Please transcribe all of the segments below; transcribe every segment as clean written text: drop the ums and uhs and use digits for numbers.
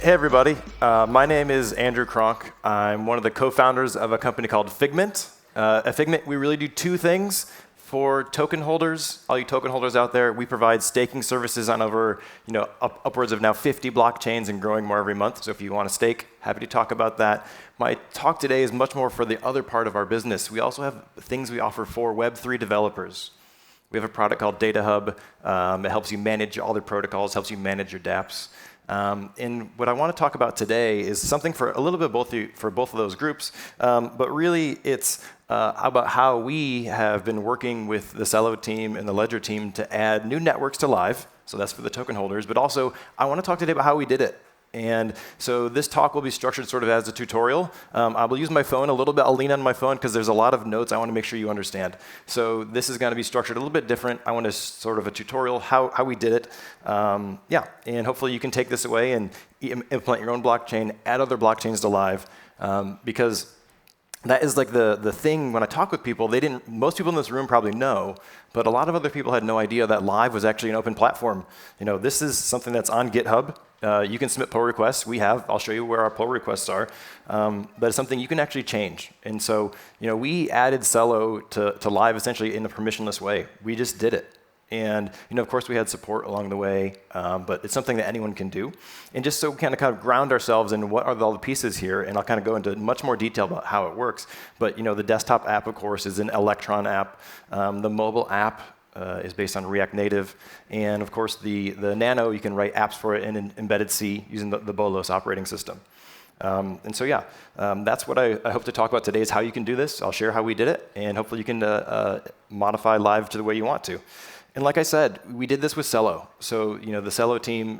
Hey everybody, my name is Andrew Cronk. I'm one of the co-founders of a company called Figment. At Figment, we really do two things for token holders. All you token holders out there, we provide staking services on over, upwards of now 50 blockchains and growing more every month. So if you want to stake, happy to talk about that. My talk today is much more for the other part of our business. We also have things we offer for Web3 developers. We have a product called Data Hub. It helps you manage all the protocols, helps you manage your dApps. And what I want to talk about today is something for a little bit for both of those groups, but really it's about how we have been working with the Celo team and the Ledger team to add new networks to live. So that's for the token holders, but also I want to talk today about how we did it. And so this talk will be structured sort of as a tutorial. I will use my phone a little bit. I'll lean on my phone because there's a lot of notes I want to make sure you understand. So this is going to be structured a little bit different. I want to sort of a tutorial how we did it. And hopefully you can take this away and implement your own blockchain, add other blockchains to live, because that is like the thing when I talk with people, most people in this room probably know, but a lot of other people had no idea that live was actually an open platform. This is something that's on GitHub. You can submit pull requests. I'll show you where our pull requests are, but it's something you can actually change. And so, we added Celo to live essentially in a permissionless way. We just did it. And, of course, we had support along the way, but it's something that anyone can do. And just so we kind of ground ourselves in what are all the pieces here, and I'll kind of go into much more detail about how it works. But, the desktop app, of course, is an Electron app. The mobile app is based on React Native. And, of course, the Nano, you can write apps for it in embedded C using the Bolos operating system. That's what I hope to talk about today is how you can do this. I'll share how we did it, and hopefully you can modify live to the way you want to. And like I said, we did this with Celo. So, the Celo team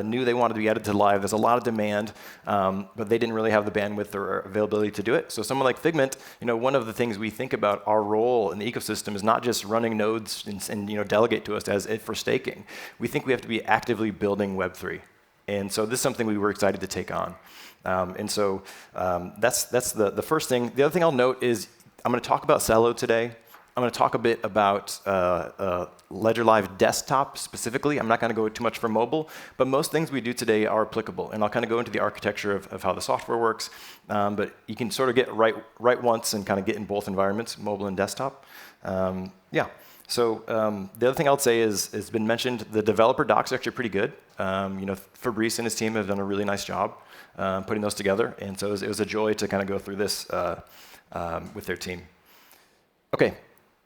knew they wanted to be added to live. There's a lot of demand, but they didn't really have the bandwidth or availability to do it. So someone like Figment, one of the things we think about our role in the ecosystem is not just running nodes and delegate to us as it for staking. We think we have to be actively building Web3. And so this is something we were excited to take on. That's the first thing. The other thing I'll note is I'm going to talk about Celo today. I'm going to talk a bit about Ledger Live Desktop specifically. I'm not going to go too much for mobile, but most things we do today are applicable. And I'll kind of go into the architecture of how the software works. But you can sort of get right once and kind of get in both environments, mobile and desktop. So the other thing I'll say is, it's been mentioned, the developer docs are actually pretty good. Fabrice and his team have done a really nice job putting those together. And so it was a joy to kind of go through this with their team. Okay.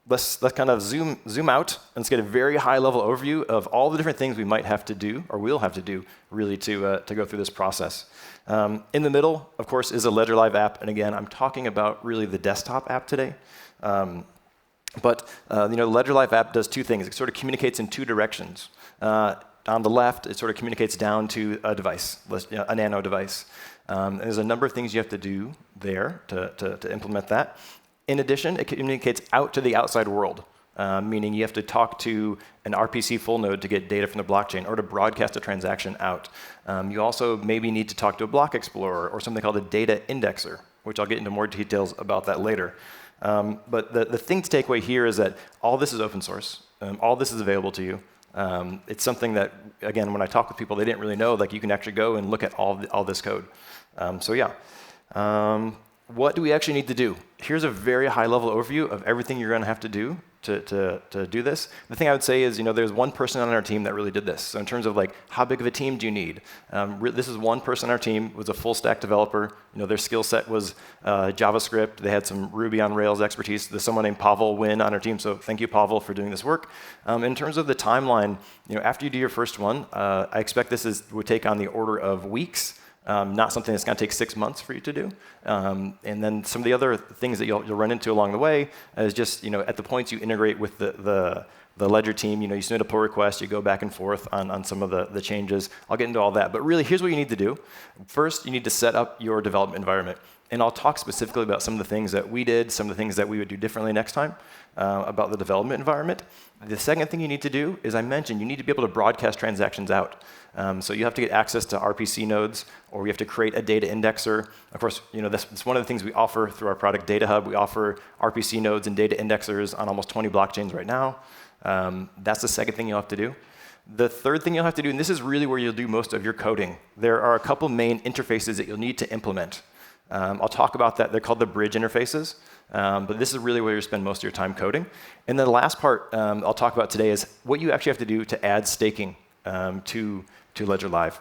Let's kind of zoom out and let's get a very high-level overview of all the different things we might have to do, or will have to do, really, to go through this process. In the middle, of course, is a Ledger Live app, and again, I'm talking about really the desktop app today. But the Ledger Live app does two things. It sort of communicates in two directions. On the left, it sort of communicates down to a device, a Nano device. And there's a number of things you have to do there to implement that. In addition, it communicates out to the outside world, meaning you have to talk to an RPC full node to get data from the blockchain or to broadcast a transaction out. You also maybe need to talk to a block explorer or something called a data indexer, which I'll get into more details about that later. But the thing to take away here is that all this is open source. All this is available to you. It's something that, again, when I talk with people, they didn't really know, like you can actually go and look at all this code. What do we actually need to do? Here's a very high-level overview of everything you're going to have to do to do this. The thing I would say is, there's one person on our team that really did this. So in terms of like, how big of a team do you need? This is one person on our team, was a full-stack developer. Their skill set was JavaScript. They had some Ruby on Rails expertise. There's someone named Pavel Wynn on our team, so thank you, Pavel, for doing this work. In terms of the timeline, after you do your first one, I expect this would take on the order of weeks. Not something that's going to take 6 months for you to do. And then some of the other things that you'll run into along the way is just, at the points you integrate with the Ledger team, you submit a pull request, you go back and forth on some of the changes. I'll get into all that. But really, here's what you need to do. First, you need to set up your development environment. And I'll talk specifically about some of the things that we did, some of the things that we would do differently next time about the development environment. The second thing you need to do is, I mentioned, you need to be able to broadcast transactions out. So you have to get access to RPC nodes, or you have to create a data indexer. Of course, that's one of the things we offer through our product Data Hub. We offer RPC nodes and data indexers on almost 20 blockchains right now. That's the second thing you'll have to do. The third thing you'll have to do, and this is really where you'll do most of your coding, there are a couple main interfaces that you'll need to implement. I'll talk about that. They're called the bridge interfaces, but this is really where you spend most of your time coding. And then the last part I'll talk about today is what you actually have to do to add staking to Ledger Live.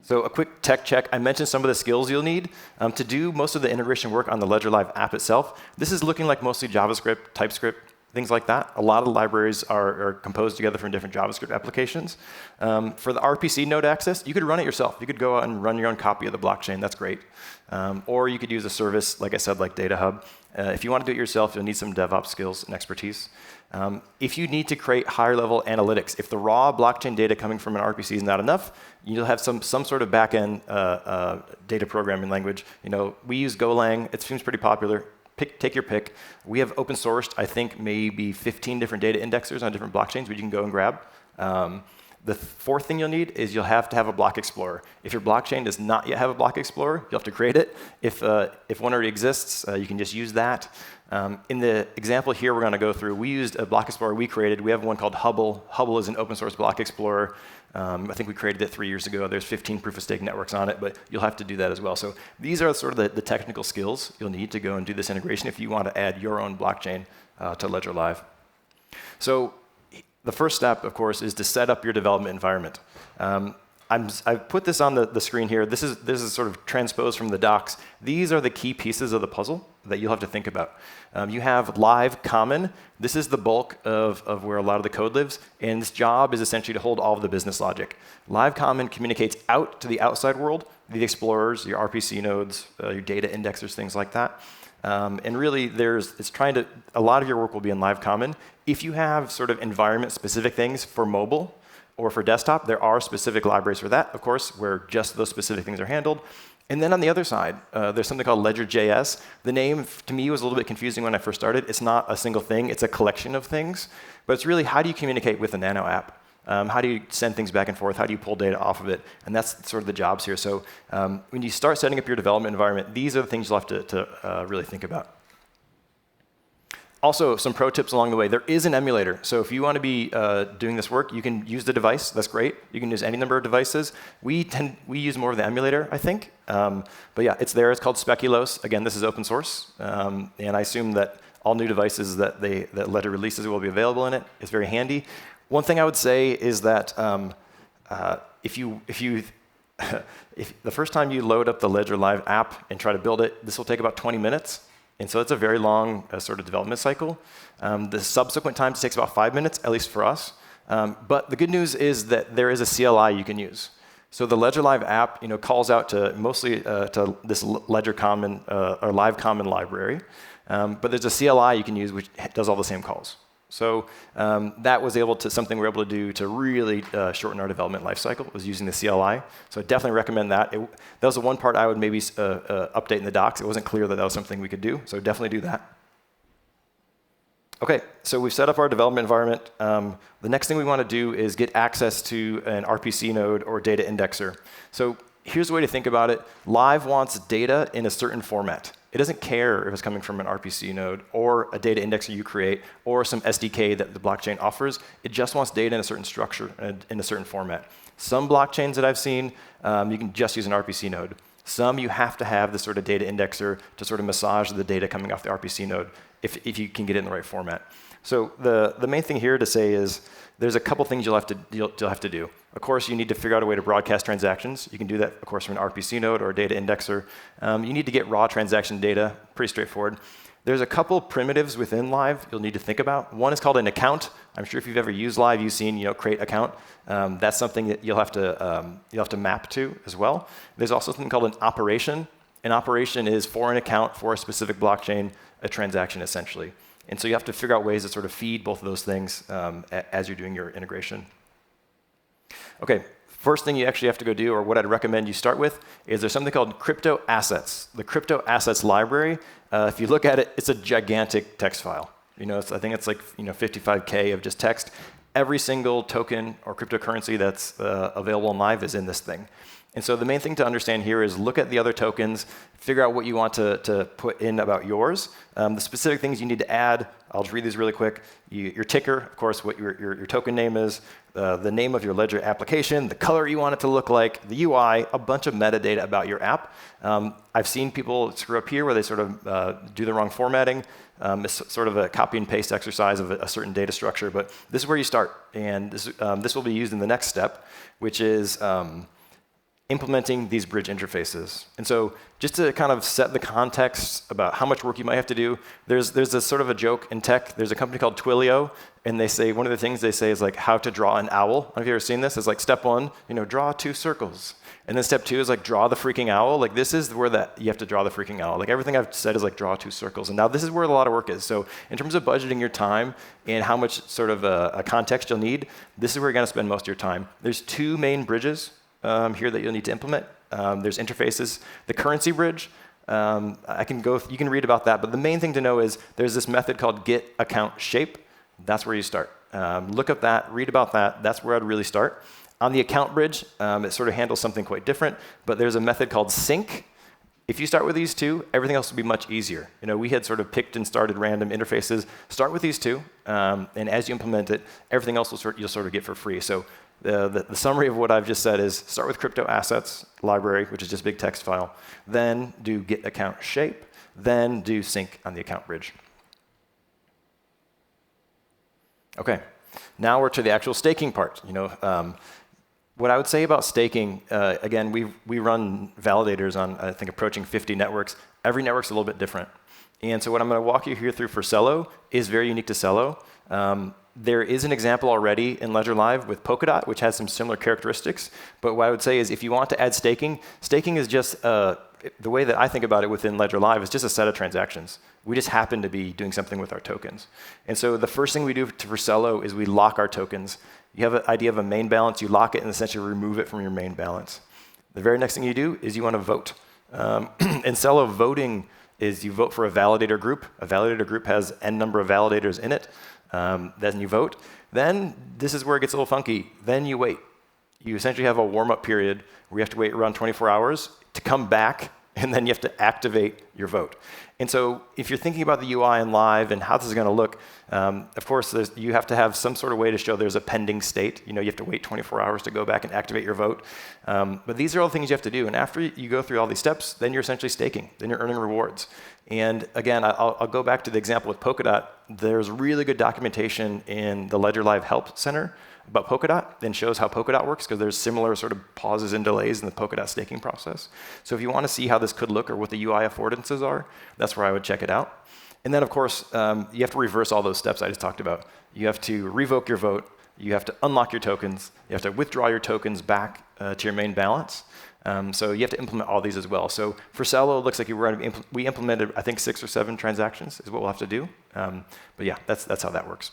So a quick tech check. I mentioned some of the skills you'll need to do most of the integration work on the Ledger Live app itself. This is looking like mostly JavaScript, TypeScript, things like that. A lot of the libraries are composed together from different JavaScript applications. For the RPC node access, you could run it yourself. You could go out and run your own copy of the blockchain. That's great. Or you could use a service, like I said, like Data Hub. If you want to do it yourself, you'll need some DevOps skills and expertise. If you need to create higher-level analytics, if the raw blockchain data coming from an RPC is not enough, you'll have some sort of back-end data programming language. We use Golang. It seems pretty popular. Take your pick. We have open sourced, I think, maybe 15 different data indexers on different blockchains which you can go and grab. The fourth thing you'll need is you'll have to have a block explorer. If your blockchain does not yet have a block explorer, you'll have to create it. If one already exists, you can just use that. In the example here we're going to go through, we used a block explorer we created. We have one called Hubble. Hubble is an open source block explorer. I think we created it 3 years ago. There's 15 proof-of-stake networks on it, but you'll have to do that as well. So these are sort of the technical skills you'll need to go and do this integration if you want to add your own blockchain to Ledger Live. So the first step, of course, is to set up your development environment. I've put this on the screen here. This is sort of transposed from the docs. These are the key pieces of the puzzle that you'll have to think about. You have live common. This is the bulk of where a lot of the code lives, and this job is essentially to hold all of the business logic. Live common communicates out to the outside world, the explorers, your RPC nodes, your data indexers, things like that. And really, a lot of your work will be in live common. If you have sort of environment-specific things for mobile, or for desktop, there are specific libraries for that, of course, where just those specific things are handled. And then on the other side, there's something called Ledger.js. The name, to me, was a little bit confusing when I first started. It's not a single thing. It's a collection of things. But it's really, how do you communicate with a Nano app? How do you send things back and forth? How do you pull data off of it? And that's sort of the jobs here. So when you start setting up your development environment, these are the things you'll have to really think about. Also, some pro tips along the way. There is an emulator. So if you want to be doing this work, you can use the device. That's great. You can use any number of devices. We use more of the emulator, I think. But yeah, it's there. It's called Speculoos. Again, this is open source. And I assume that all new devices that Ledger releases will be available in it. It's very handy. One thing I would say is that if the first time you load up the Ledger Live app and try to build it, this will take about 20 minutes. And so it's a very long sort of development cycle. The subsequent times takes about 5 minutes, at least for us. But the good news is that there is a CLI you can use. So the Ledger Live app, calls out to mostly to this Ledger Common or Live Common library. But there's a CLI you can use which does all the same calls. So that was something we were able to do to really shorten our development lifecycle, was using the CLI. So I definitely recommend that. That was the one part I would maybe update in the docs. It wasn't clear that was something we could do, so definitely do that. OK, so we've set up our development environment. The next thing we want to do is get access to an RPC node or data indexer. So here's the way to think about it. Live wants data in a certain format. It doesn't care if it's coming from an RPC node or a data indexer you create or some SDK that the blockchain offers. It just wants data in a certain structure, in a certain format. Some blockchains that I've seen, you can just use an RPC node. Some you have to have this sort of data indexer to sort of massage the data coming off the RPC node if you can get it in the right format. So the main thing here to say is there's a couple things you'll have to do. Of course, you need to figure out a way to broadcast transactions. You can do that, of course, from an RPC node or a data indexer. You need to get raw transaction data. Pretty straightforward. There's a couple primitives within Live you'll need to think about. One is called an account. I'm sure if you've ever used Live, you've seen create account. That's something that you'll have to map to as well. There's also something called an operation. An operation is for an account for a specific blockchain, a transaction essentially. And so you have to figure out ways to sort of feed both of those things as you're doing your integration. OK, first thing you actually have to go do, or what I'd recommend you start with, is there's something called crypto assets. The crypto assets library, if you look at it, it's a gigantic text file. I think it's like 55K of just text. Every single token or cryptocurrency that's available in Live is in this thing. And so the main thing to understand here is look at the other tokens, figure out what you want to put in about yours. The specific things you need to add, I'll just read these really quick. Your ticker, of course, what your token name is, the name of your Ledger application, the color you want it to look like, the UI, a bunch of metadata about your app. I've seen people screw up here where they sort of do the wrong formatting. It's sort of a copy and paste exercise of a certain data structure, but this is where you start. And this will be used in the next step, which is implementing these bridge interfaces. And so just to kind of set the context about how much work you might have to do, there's a sort of a joke in tech. There's a company called Twilio, and they say, one of the things they say is like how to draw an owl. I don't know if you've ever seen this. It's like step one, draw 2 circles. And then step 2 is like draw the freaking owl. Like this is where you have to draw the freaking owl. Like everything I've said is like draw 2 circles. And now this is where a lot of work is. So in terms of budgeting your time and how much sort of a context you'll need, this is where you're going to spend most of your time. There's 2 main bridges here that you'll need to implement. There's interfaces. The currency bridge, you can read about that, but the main thing to know is there's this method called get account shape. That's where you start. Look up that, read about that. That's where I'd really start. On the account bridge, it sort of handles something quite different, but there's a method called sync. If you start with these 2, everything else will be much easier. We had sort of picked and started random interfaces. Start with these 2, and as you implement it, everything else you'll sort of get for free. So the summary of what I've just said is start with crypto assets library, which is just a big text file. Then do get account shape. Then do sync on the account bridge. OK, now we're to the actual staking part. What I would say about staking, again, we run validators on, I think, approaching 50 networks. Every network's a little bit different. And so what I'm going to walk you here through for Celo is very unique to Celo. There is an example already in Ledger Live with Polkadot, which has some similar characteristics. But what I would say is if you want to add staking, staking is just, the way that I think about it within Ledger Live is just a set of transactions. We just happen to be doing something with our tokens. And so the first thing we do for Celo is we lock our tokens. You have an idea of a main balance, you lock it, and essentially remove it from your main balance. The very next thing you do is you want to vote. In Celo, voting is you vote for a validator group. A validator group has n number of validators in it. Then you vote. Then this is where it gets a little funky. Then you wait. You essentially have a warm-up period where you have to wait around 24 hours to come back, and then you have to activate your vote. And so if you're thinking about the UI in Live and how this is going to look, of course, you have to have some sort of way to show there's a pending state. You have to wait 24 hours to go back and activate your vote. But these are all the things you have to do. And after you go through all these steps, then you're essentially staking. Then you're earning rewards. And again, I'll go back to the example with Polkadot. There's really good documentation in the Ledger Live Help Center about Polkadot and shows how Polkadot works because there's similar sort of pauses and delays in the Polkadot staking process. So if you want to see how this could look or what the UI affordances are, that's where I would check it out. And then, of course, you have to reverse all those steps I just talked about. You have to revoke your vote. You have to unlock your tokens. You have to withdraw your tokens back to your main balance. So you have to implement all these as well. So for Celo, it looks like we implemented, I think, 6 or 7 transactions is what we'll have to do. But yeah, that's how that works.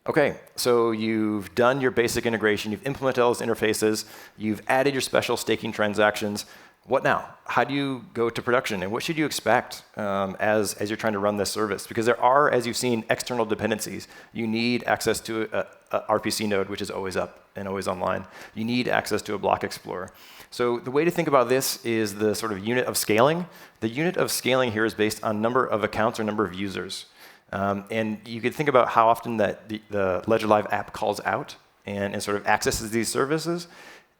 OK, so you've done your basic integration. You've implemented all those interfaces. You've added your special staking transactions. What now? How do you go to production? And what should you expect as you're trying to run this service? Because there are, as you've seen, external dependencies. You need access to a RPC node, which is always up and always online. You need access to a block explorer. So the way to think about this is the sort of unit of scaling. The unit of scaling here is based on number of accounts or number of users. And you could think about how often that the Ledger Live app calls out and sort of accesses these services.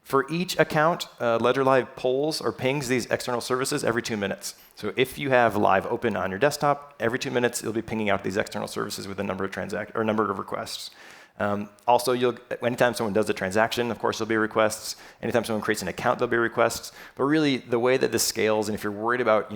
For each account, Ledger Live pulls or pings these external services every 2 minutes. So if you have Live open on your desktop, every 2 minutes it'll be pinging out these external services with a number of number of requests. Also, anytime someone does a transaction, of course, there'll be requests. Anytime someone creates an account, there'll be requests. But really, the way that this scales, and if you're worried about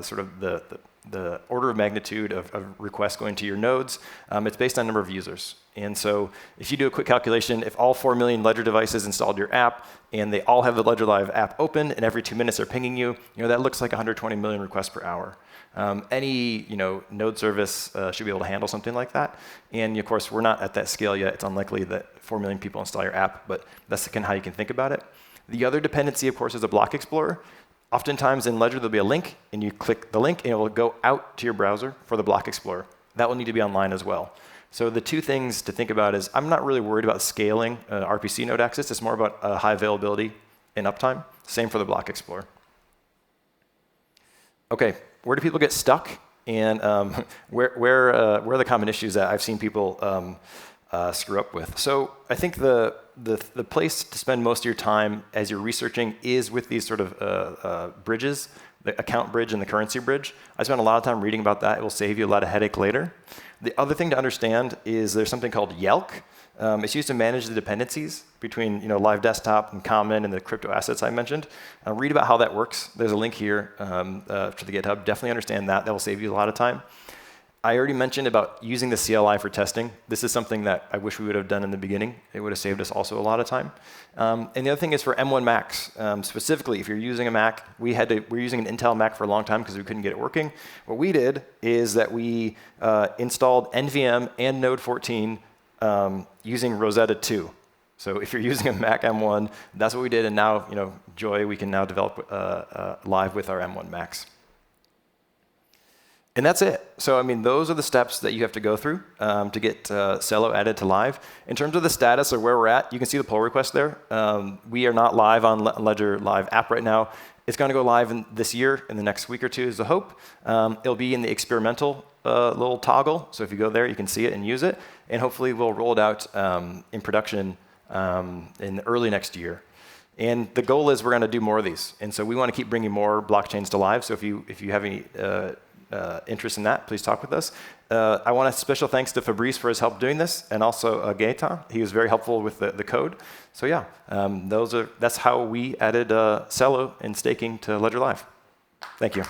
sort of the order of magnitude of requests going to your nodes, it's based on number of users. And so if you do a quick calculation, if all 4 million Ledger devices installed your app, and they all have the Ledger Live app open, and every 2 minutes they're pinging you, that looks like 120 million requests per hour. Any node service should be able to handle something like that. And of course, we're not at that scale yet. It's unlikely that 4 million people install your app, but that's kind of how you can think about it. The other dependency, of course, is a block explorer. Oftentimes in Ledger, there'll be a link, and you click the link, and it will go out to your browser for the block explorer. That will need to be online as well. So the two things to think about is I'm not really worried about scaling RPC node access. It's more about high availability and uptime. Same for the Block Explorer. OK, where do people get stuck? And where are the common issues that I've seen people screw up with? So I think the place to spend most of your time as you're researching is with these sort of bridges, the account bridge and the currency bridge. I spent a lot of time reading about that. It will save you a lot of headache later. The other thing to understand is there's something called YELK. It's used to manage the dependencies between live desktop and common and the crypto assets I mentioned. Read about how that works. There's a link here to the GitHub. Definitely understand that. That will save you a lot of time. I already mentioned about using the CLI for testing. This is something that I wish we would have done in the beginning. It would have saved us also a lot of time. And the other thing is for M1 Macs. Specifically, if you're using a Mac, we were using an Intel Mac for a long time because we couldn't get it working. What we did is that we installed NVM and Node 14 using Rosetta 2. So if you're using a Mac M1, that's what we did. And now, joy, we can now develop live with our M1 Macs. And that's it. So I mean, those are the steps that you have to go through to get Celo added to live. In terms of the status of where we're at, you can see the pull request there. We are not live on Ledger Live app right now. It's going to go live this year, in the next week or two is the hope. It'll be in the experimental little toggle. So if you go there, you can see it and use it. And hopefully we'll roll it out in production in early next year. And the goal is we're going to do more of these. And so we want to keep bringing more blockchains to live. So if you have any interest in that, please talk with us. I want a special thanks to Fabrice for his help doing this, and also Gaetan. He was very helpful with the code. So yeah, that's how we added Celo and staking to Ledger Live. Thank you.